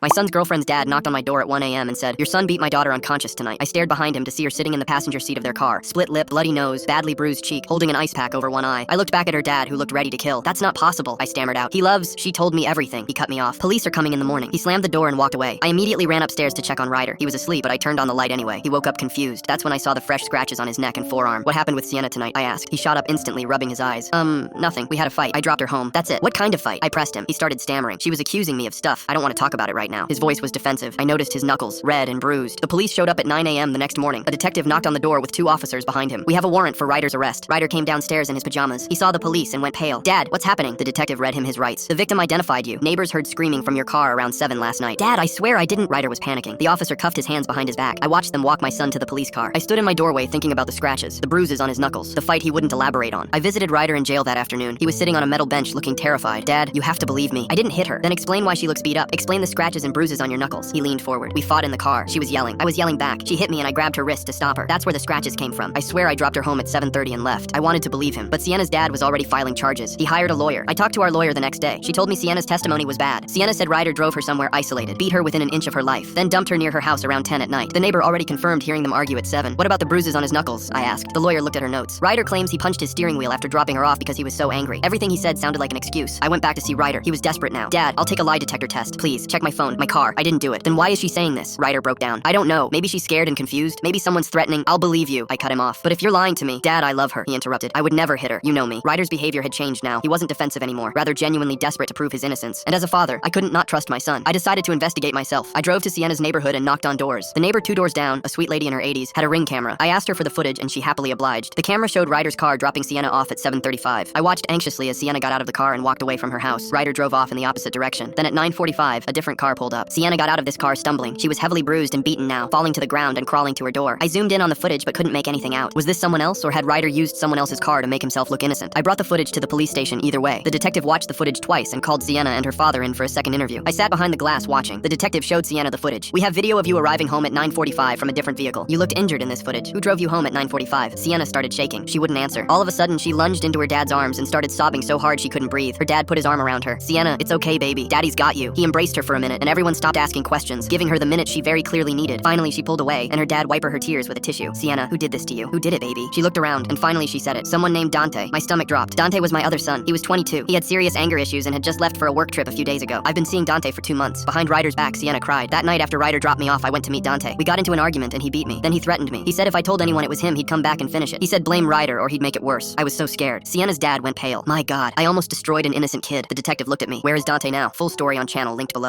My son's girlfriend's dad knocked on my door at 1 a.m. and said, "Your son beat my daughter unconscious tonight." I stared behind him to see her sitting in the passenger seat of their car, split lip, bloody nose, badly bruised cheek, holding an ice pack over one eye. I looked back at her dad, who looked ready to kill. "That's not possible," I stammered out. She told me everything." He cut me off. "Police are coming in the morning." He slammed the door and walked away. I immediately ran upstairs to check on Ryder. He was asleep, but I turned on the light anyway. He woke up confused. That's when I saw the fresh scratches on his neck and forearm. "What happened with Sienna tonight?" I asked. He shot up instantly, rubbing his eyes. Nothing. We had a fight. I dropped her home. That's it." "What kind of fight?" I pressed him. He started stammering. "She was accusing me of stuff. I don't want to talk about it right now." His voice was defensive. I noticed his knuckles, red and bruised. The police showed up at 9 a.m. the next morning. A detective knocked on the door with 2 officers behind him. "We have a warrant for Ryder's arrest." Ryder came downstairs in his pajamas. He saw the police and went pale. "Dad, what's happening?" The detective read him his rights. "The victim identified you. Neighbors heard screaming from your car around 7 last night." "Dad, I swear I didn't." Ryder was panicking. The officer cuffed his hands behind his back. I watched them walk my son to the police car. I stood in my doorway thinking about the scratches, the bruises on his knuckles, the fight he wouldn't elaborate on. I visited Ryder in jail that afternoon. He was sitting on a metal bench looking terrified. "Dad, you have to believe me. I didn't hit her." "Then explain why she looks beat up. Explain the scratches and bruises on your knuckles." He leaned forward. "We fought in the car. She was yelling. I was yelling back. She hit me and I grabbed her wrist to stop her. That's where the scratches came from. I swear I dropped her home at 7:30 and left." I wanted to believe him, but Sienna's dad was already filing charges. He hired a lawyer. I talked to our lawyer the next day. She told me Sienna's testimony was bad. Sienna said Ryder drove her somewhere isolated, beat her within an inch of her life, then dumped her near her house around 10 at night. The neighbor already confirmed hearing them argue at 7. "What about the bruises on his knuckles?" I asked. The lawyer looked at her notes. "Ryder claims he punched his steering wheel after dropping her off because he was so angry." Everything he said sounded like an excuse. I went back to see Ryder. He was desperate now. "Dad, I'll take a lie detector test. Please, check my phone, my car. I didn't do it." "Then why is she saying this?" Ryder broke down. "I don't know. Maybe she's scared and confused. Maybe someone's threatening." "I'll believe you." I cut him off. "But if you're lying to me." "Dad, I love her," he interrupted. "I would never hit her. You know me." Ryder's behavior had changed now. He wasn't defensive anymore, rather genuinely desperate to prove his innocence. And as a father, I couldn't not trust my son. I decided to investigate myself. I drove to Sienna's neighborhood and knocked on doors. The neighbor 2 doors down, a sweet lady in her 80s, had a Ring camera. I asked her for the footage and she happily obliged. The camera showed Ryder's car dropping Sienna off at 7:35. I watched anxiously as Sienna got out of the car and walked away from her house. Ryder drove off in the opposite direction. Then at 9:45, a different car pulled up. Sienna got out of this car stumbling. She was heavily bruised and beaten now, falling to the ground and crawling to her door. I zoomed in on the footage but couldn't make anything out. Was this someone else, or had Ryder used someone else's car to make himself look innocent? I brought the footage to the police station either way. The detective watched the footage twice and called Sienna and her father in for a second interview. I sat behind the glass watching. The detective showed Sienna the footage. "We have video of you arriving home at 9:45 from a different vehicle. You looked injured in this footage. Who drove you home at 9:45? Sienna started shaking. She wouldn't answer. All of a sudden, she lunged into her dad's arms and started sobbing so hard she couldn't breathe. Her dad put his arm around her. "Sienna, it's okay, baby. Daddy's got you." He embraced her for a minute, and everyone stopped asking questions, giving her the minute she very clearly needed. Finally, she pulled away, and her dad wiped her tears with a tissue. "Sienna, who did this to you? Who did it, baby?" She looked around, and finally she said it. "Someone named Dante." My stomach dropped. Dante was my other son. He was 22. He had serious anger issues and had just left for a work trip a few days ago. I've been seeing Dante for 2 months. Behind Ryder's back, Sienna cried. That night after Ryder dropped me off, I went to meet Dante. We got into an argument and he beat me. Then he threatened me. He said if I told anyone it was him, he'd come back and finish it. He said blame Ryder or he'd make it worse. I was so scared. Sienna's dad went pale. My God, I almost destroyed an innocent kid. The detective looked at me. "Where is Dante now?" Full story on channel linked below.